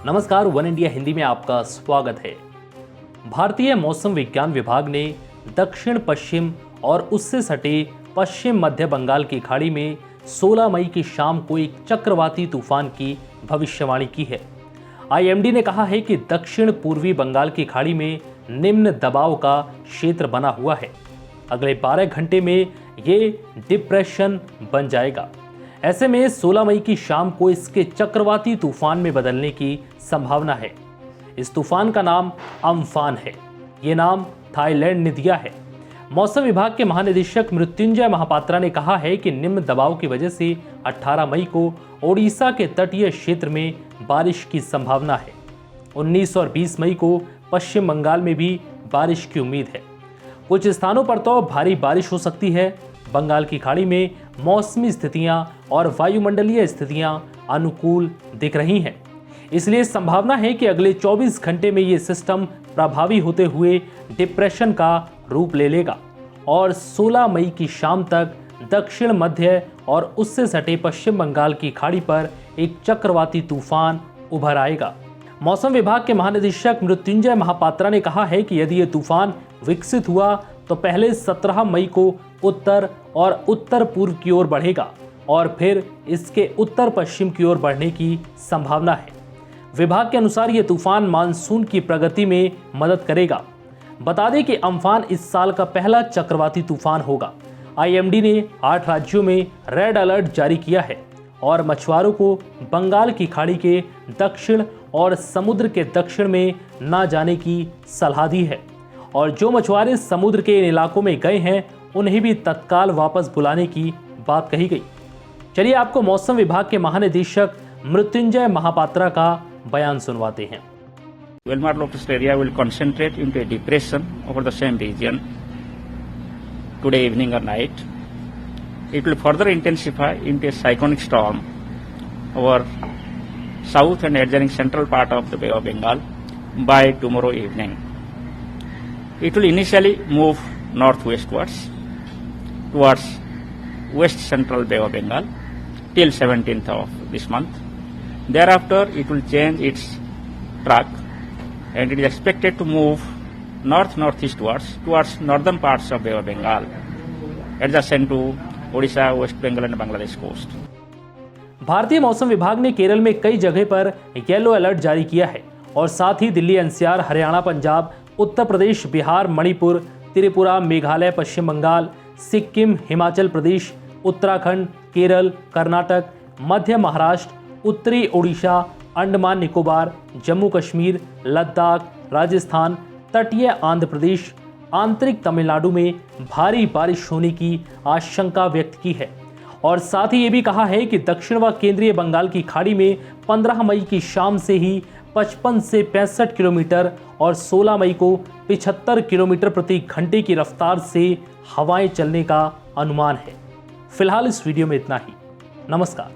नमस्कार, one India Hindi में आपका स्वागत है। भारतीय मौसम विज्ञान विभाग ने दक्षिण पश्चिम और उससे सटे पश्चिम मध्य बंगाल की खाड़ी में 16 मई की शाम को एक चक्रवाती तूफान की भविष्यवाणी की है। आईएमडी ने कहा है कि दक्षिण पूर्वी बंगाल की खाड़ी में निम्न दबाव का क्षेत्र बना हुआ है। अगले 12 घंटे में ये डिप्रेशन बन जाएगा। ऐसे में 16 मई की शाम को इसके चक्रवाती तूफान में बदलने की संभावना है। इस तूफान का नाम अम्फान है। ये नाम थाईलैंड ने दिया है। मौसम विभाग के महानिदेशक मृत्युंजय महापात्रा ने कहा है कि निम्न दबाव की वजह से 18 मई को ओडिशा के तटीय क्षेत्र में बारिश की संभावना है। 19 और 20 मई को पश्चिम बंगाल में भी बारिश की उम्मीद है। कुछ स्थानों पर तो भारी बारिश हो सकती है। बंगाल की खाड़ी में मौसमी स्थितियां और वायुमंडलीय स्थितियां अनुकूल दिख रही हैं। इसलिए संभावना है कि अगले 24 घंटे में ये सिस्टम प्रभावी होते हुए डिप्रेशन का रूप ले लेगा और 16 मई की शाम तक दक्षिण मध्य और उससे सटे पश्चिम बंगाल की खाड़ी पर एक चक्रवाती तूफान उभर आएगा। मौसम विभाग के महानिदेशक मृत्युंजय महापात्रा ने कहा है कि यदि ये तूफान विकसित हुआ तो पहले 17 मई को उत्तर और उत्तर पूर्व की ओर बढ़ेगा और फिर इसके उत्तर पश्चिम की ओर बढ़ने की संभावना है। विभाग के अनुसार ये तूफान मानसून की प्रगति में मदद करेगा। बता दें कि अम्फान इस साल का पहला चक्रवाती तूफान होगा। आईएमडी ने 8 राज्यों में रेड अलर्ट जारी किया है और मछुआरों को बंगाल की खाड़ी के दक्षिण और समुद्र के दक्षिण में न जाने की सलाह दी है और जो मछुआरे समुद्र के इन इलाकों में गए हैं उन्हें भी तत्काल वापस बुलाने की बात कही गई। चलिए आपको मौसम विभाग के महानिदेशक मृत्युंजय महापात्रा का बयान सुनवाते हैं। Wilmar low pressure area will concentrate into a depression over the same region today evening or night. It will further intensify into a cyclonic storm over south and adjoining central part of the Bay of Bengal by tomorrow evening. It will initially move northwestwards towards west central Bay of Bengal till 17th of this month. Thereafter, it will change its track and it is expected to move north-northeastwards towards northern parts of Bay of Bengal, adjacent to Odisha, West Bengal and Bangladesh coast. भारतीय मौसम विभाग ने केरल में कई जगह पर yellow alert जारी किया है और साथ ही दिल्ली, एनसीआर, हरियाणा, पंजाब, उत्तर प्रदेश, बिहार, मणिपुर, त्रिपुरा, मेघालय, पश्चिम बंगाल, सिक्किम, हिमाचल प्रदेश, उत्तराखंड, केरल, कर्नाटक, मध्य महाराष्ट्र, उत्तरी ओडिशा, अंडमान निकोबार, जम्मू कश्मीर, लद्दाख, राजस्थान, तटीय आंध्र प्रदेश, आंतरिक तमिलनाडु में भारी बारिश होने की आशंका व्यक्त की है और साथ ही ये भी कहा है कि दक्षिण व केंद्रीय बंगाल की खाड़ी में 15 मई की शाम से ही 55 से 65 किलोमीटर और 16 मई को 75 किलोमीटर प्रति घंटे की रफ्तार से हवाएं चलने का अनुमान है। फिलहाल इस वीडियो में इतना ही। नमस्कार।